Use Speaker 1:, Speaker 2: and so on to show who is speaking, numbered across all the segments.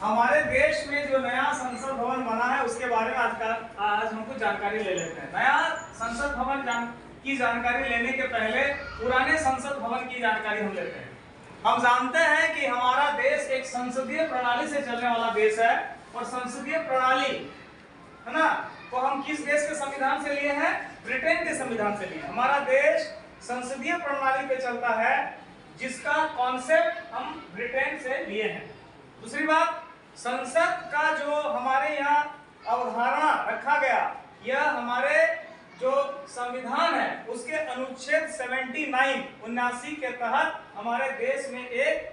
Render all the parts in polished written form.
Speaker 1: हमारे देश में जो नया संसद भवन बना है उसके बारे में आज हम कुछ जानकारी ले लेते हैं। नया संसद भवन की जानकारी लेने के पहले पुराने संसद भवन की जानकारी हम लेते हैं। हम जानते हैं कि हमारा देश एक संसदीय प्रणाली से चलने वाला देश है, और संसदीय प्रणाली है ना, तो हम किस देश के संविधान से लिए हैं? ब्रिटेन के संविधान से लिए। हमारा देश संसदीय प्रणाली पे चलता है, जिसका कॉन्सेप्ट हम ब्रिटेन से लिए हैं। दूसरी बात, संसद का जो हमारे यहाँ अवधारणा रखा गया, यह हमारे जो संविधान है उसके अनुच्छेद 79 के तहत हमारे देश में एक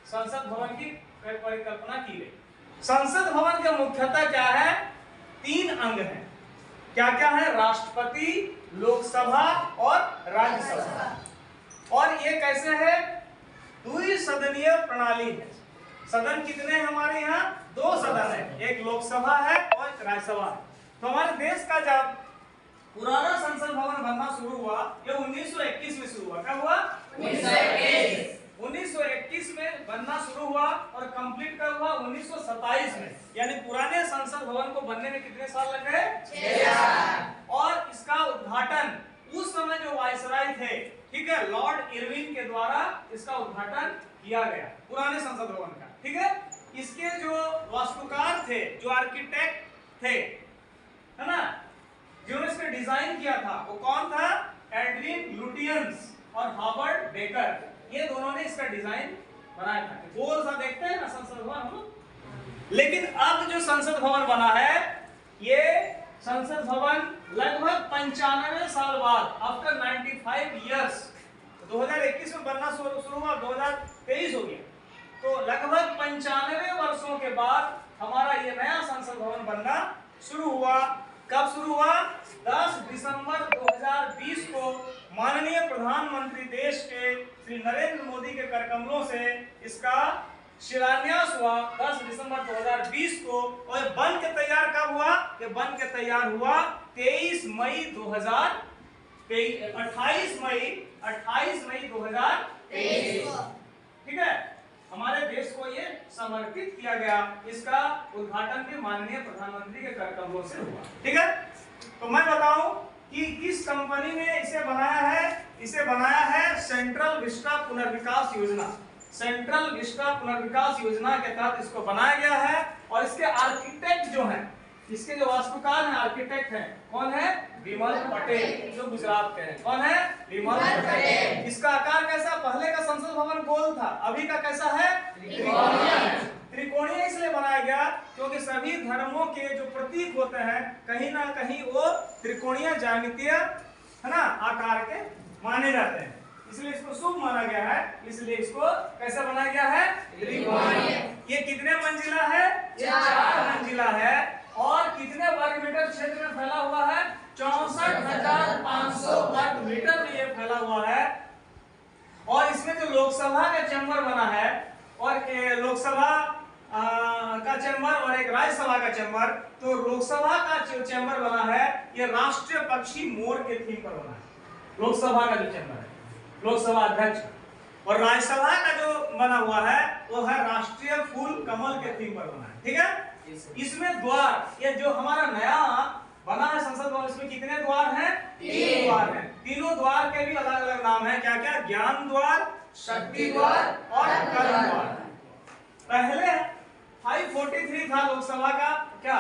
Speaker 1: संसद भवन की परिकल्पना की गई। संसद भवन के मुख्यतः क्या है? 3 अंग हैं। क्या क्या है? राष्ट्रपति, लोकसभा और राज्यसभा। और ये कैसे है? द्विसदनीय प्रणाली है। सदन कितने हैं हमारे यहाँ? 2 सदन है, एक लोकसभा है और एक राज्यसभा है। तो हमारे देश का जब पुराना संसद भवन बनना शुरू हुआ, ये 1921 में शुरू हुआ। कब हुआ? 1921 में बनना शुरू हुआ और कंप्लीट कब हुआ? 1927 में। यानी पुराने संसद भवन को बनने में कितने साल लग गए? 6 साल। और इसका उद्घाटन उस समय जो वायसराय थे, ठीक है, लॉर्ड इरविन के द्वारा इसका उद्घाटन किया गया पुराने संसद भवन का। ठीक है, इसके जो वास्तुकार थे, जो आर्किटेक्ट थे, है ना, जिन्होंने इसका डिजाइन किया था, वो कौन था? एडविन लुटियंस और हार्वर्ड बेकर। ये दोनों ने इसका डिजाइन बनाया था। गोल सा देखते हैं ना संसद भवन हम लोग। लेकिन अब जो संसद भवन बना है, ये संसद भवन लगभग 95 साल बाद, आफ्टर 95 इयर्स, 2021 में बनना शुरू हुआ, 2023 हो गया, तो लगभग 95 वर्षों के बाद हमारा ये नया संसद भवन बनना शुरू हुआ। कब शुरू हुआ? 10 दिसंबर 2020 को माननीय प्रधानमंत्री देश के श्री नरेंद्र मोदी के करकमलों से इसका शिलान्यास हुआ 10 दिसंबर 2020 को। और बन के तैयार कब हुआ? ये बन के तैयार हुआ 28 मई 2023। ठीक है, हमारे देश को ये समर्पित किया गया। इसका उद्घाटन भी माननीय प्रधानमंत्री के करकमलों से हुआ। ठीक है, तो मैं बताऊं कि किस कंपनी ने इसे बनाया है। इसे बनाया है सेंट्रल विस्टा पुनर्विकास योजना। सेंट्रल विस्टा पुनर्विकास योजना के तहत इसको बनाया गया है। और इसके आर्किटेक्ट जो हैं, इसके जो वास्तुकार हैं, आर्किटेक्ट हैं, कौन है? विमल पटेल, जो गुजरात के हैं। कौन है? विमल पटेल। इसका आकार कैसा? पहले का संसद भवन गोल था, अभी का कैसा है? त्रिकोणीय है। त्रिकोणीय इसलिए बनाया गया क्योंकि सभी धर्मों के जो प्रतीक होते हैं, कहीं ना कहीं वो त्रिकोणीय ज्यामितीय, है ना, आकार के माने जाते हैं। इसलिए इसको शुभ माना गया है, इसलिए इसको कैसे बनाया गया है? त्रिकोणीय। ये कितने मंजिला है? 4 मंजिला है। और कितने वर्ग मीटर क्षेत्र में फैला हुआ है? 64,500 वर्ग मीटर में ये फैला हुआ है। और इसमें जो लोकसभा का चैम्बर बना है, और लोकसभा का चैम्बर और एक राज्यसभा का चैम्बर, तो लोकसभा का जो चैम्बर बना है, ये राष्ट्रीय पक्षी मोर के थीम पर बना है। लोकसभा का जो चैम्बर है, लोकसभा अध्यक्ष, और राज्यसभा का जो बना हुआ है वो है राष्ट्रीय फूल कमल के थीम पर बना है। ठीक है, इसमें द्वार, ये जो हमारा नया बना है संसद भवन, इसमें कितने द्वार हैं? 3 द्वार हैं। तीनों द्वार के भी अलग अलग नाम है। क्या क्या? ज्ञान द्वार, शक्ति द्वार और कर्म द्वार। पहले 543 था लोकसभा का क्या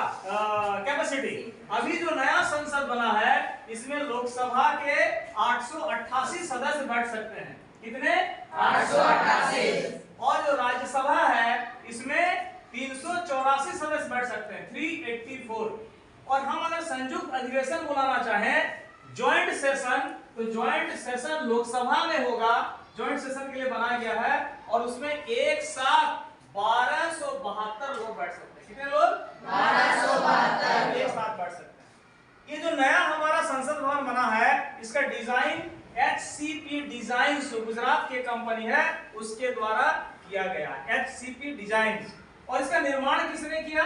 Speaker 1: कैपेसिटी। अभी जो नया संसद बना है, इसमें लोकसभा के 888 सदस्य बैठ सकते हैं। कितने? 888। और जो राज्यसभा है, इसमें 384 सदस्य बैठ सकते हैं, 384। और हम अगर संयुक्त अधिवेशन बुलाना चाहें, ज्वाइंट सेशन, तो ज्वाइंट सेशन लोकसभा में होगा। ज्वाइंट सेशन के लिए बनाया गया है, और उसमें एक साथ 1272 लोग बैठ सकते हैं। कितने लोग? 1272 एक साथ बैठ सकते हैं। ये जो नया हमारा संसद भवन बना है, इसका डिजाइन HCP डिजाइन, जो गुजरात की कंपनी है, उसके द्वारा किया गया। HCP design. और इसका निर्माण किसने किया?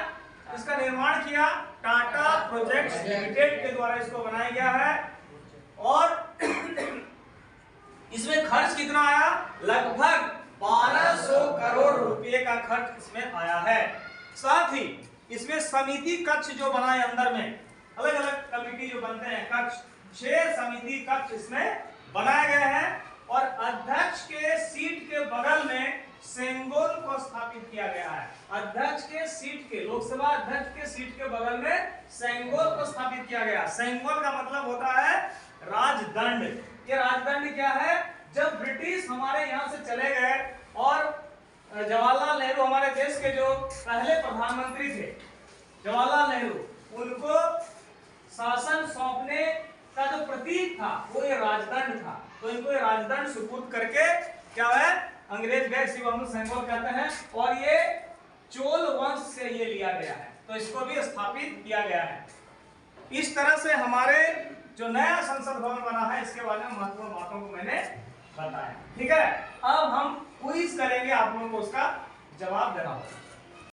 Speaker 1: इसका निर्माण किया टाटा प्रोजेक्ट्स लिमिटेड के द्वारा इसको बनाया गया है। और इसमें खर्च कितना आया? लगभग 1200 करोड़ रुपए का खर्च इसमें आया है। साथ ही इसमें समिति कक्ष जो बना है अंदर में, अलग अलग कमेटी जो बनते हैं कक्ष, 6 समिति कक्ष इसमें बनाए गए हैं। और अध्यक्ष के सीट के बगल में सेंगोल को स्थापित किया गया है। अध्यक्ष के सीट के, लोकसभा अध्यक्ष के सीट के बगल में सेंगोल को स्थापित किया गया। सेंगोल का मतलब होता है राजदंड। ये राजदंड क्या है? जब ब्रिटिश हमारे यहाँ से चले गए और जवाहरलाल नेहरू हमारे देश के जो पहले प्रधानमंत्री थे, जवाहरलाल नेहरू, उनको शासन सौंपने का जो प्रतीक था वो ये राजदंड था। तो इनको ये राजदंड सुपुर्द करके क्या है, अंग्रेज गए, शिवम सेंगोल कहते हैं, और ये चोल वंश से ये लिया गया है, तो इसको भी स्थापित किया गया है। इस तरह से हमारे जो नया संसद भवन बना है इसके बारे में महत्वपूर्ण बातों को मैंने बताया। ठीक है, अब हम क्विज करेंगे, आप लोगों को उसका जवाब देना होगा।